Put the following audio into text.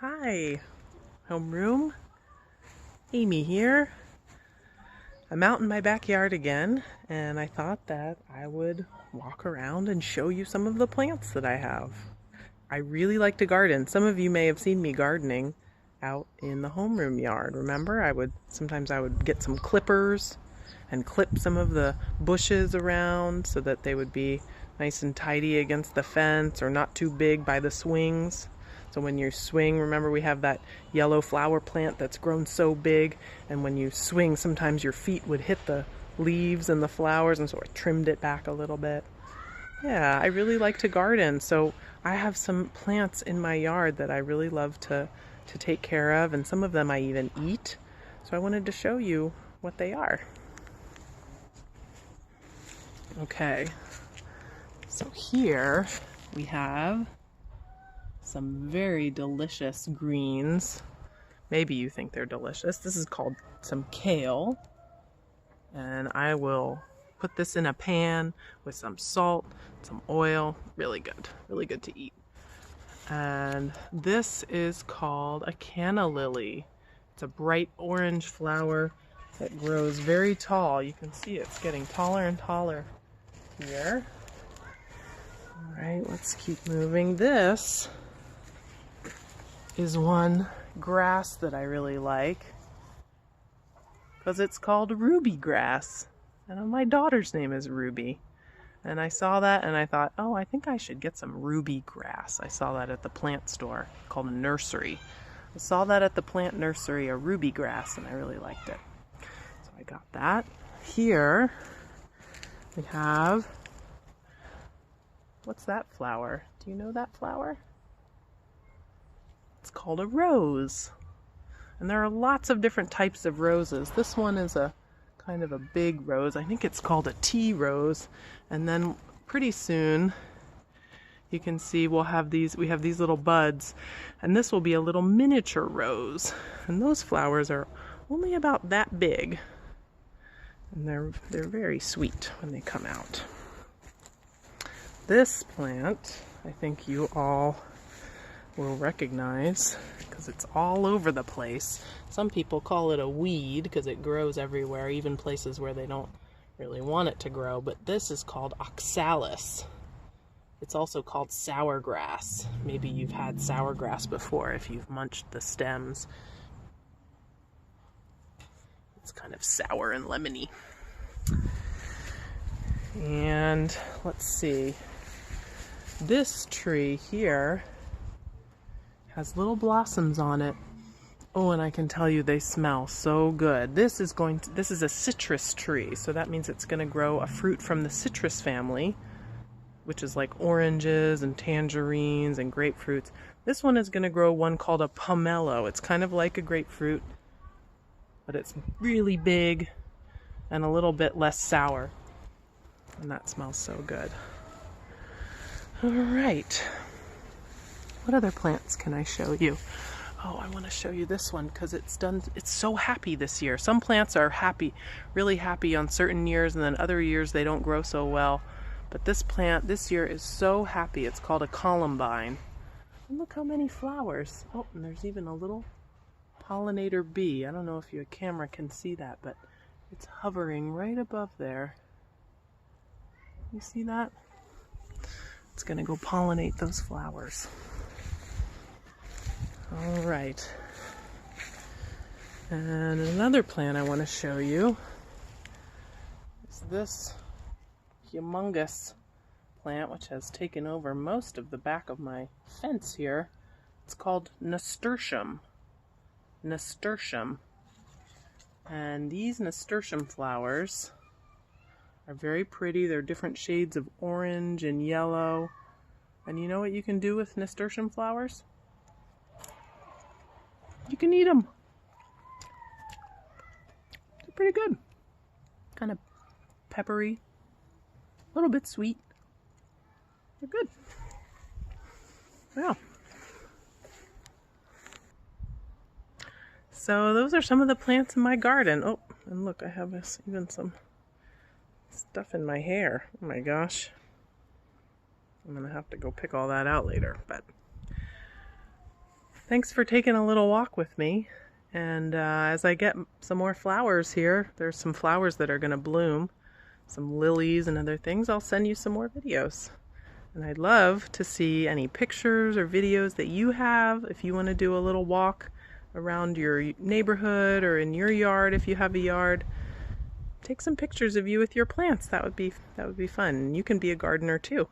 Hi, homeroom. Amy here. I'm out in my backyard again, and I thought that I would walk around and show you some of the plants that I have. I really like to garden. Some of you may have seen me gardening out in the homeroom yard. Remember, sometimes I would get some clippers and clip some of the bushes around so that they would be nice and tidy against the fence or not too big by the swings. So when you swing, remember we have that yellow flower plant that's grown so big, and when you swing, sometimes your feet would hit the leaves and the flowers, and so I trimmed it back a little bit. Yeah, I really like to garden, so I have some plants in my yard that I really love to take care of, and some of them I even eat. So I wanted to show you what they are. Okay, so here we have some very delicious greens. Maybe you think they're delicious. This is called some kale. And I will put this in a pan with some salt, some oil. Really good to eat. And this is called a canna lily. It's a bright orange flower that grows very tall. You can see it's getting taller and taller here. All right, let's keep moving. This is one grass that I really like because it's called ruby grass, and my daughter's name is Ruby, and I saw that and I thought, oh, I think I should get some ruby grass. I saw that at the plant store called a nursery. I saw that at the plant nursery, a ruby grass, and I really liked it, so I got that. Here we have, what's that flower? Do you know that flower? It's called a rose. And there are lots of different types of roses. This one is a kind of a big rose. I think it's called a tea rose. And then pretty soon you can see we have these little buds, and this will be a little miniature rose. And those flowers are only about that big. And they're very sweet when they come out. This plant, I think you all will recognize because it's all over the place. Some people call it a weed because it grows everywhere, even places where they don't really want it to grow, but this is called oxalis. It's also called sour grass. Maybe you've had sour grass before if you've munched the stems. It's kind of sour and lemony. And let's see. This tree here has little blossoms on it. Oh, and I can tell you they smell so good. This is a citrus tree, so that means it's going to grow a fruit from the citrus family, which is like oranges and tangerines and grapefruits. This one is going to grow one called a pomelo. It's kind of like a grapefruit, but it's really big and a little bit less sour. And that smells so good. All right. What other plants can I show you? Oh, I want to show you this one because it's so happy this year. Some plants are happy, really happy on certain years, and then other years they don't grow so well. But this plant this year is so happy. It's called a columbine. And look how many flowers. Oh, and there's even a little pollinator bee. I don't know if your camera can see that, but it's hovering right above there. You see that? It's going to go pollinate those flowers. All right. And another plant I want to show you is this humongous plant, which has taken over most of the back of my fence here. It's called nasturtium. Nasturtium. And these nasturtium flowers are very pretty. They're different shades of orange and yellow. And you know what you can do with nasturtium flowers? You can eat them. They're pretty good. Kind of peppery, a little bit sweet. They're good. Yeah. So those are some of the plants in my garden. Oh, and look, I have even some stuff in my hair. Oh my gosh. I'm gonna have to go pick all that out later, but thanks for taking a little walk with me. And as I get some more flowers here, there's some flowers that are going to bloom, some lilies and other things, I'll send you some more videos. And I'd love to see any pictures or videos that you have if you want to do a little walk around your neighborhood or in your yard if you have a yard. Take some pictures of you with your plants. That would be fun. You can be a gardener too.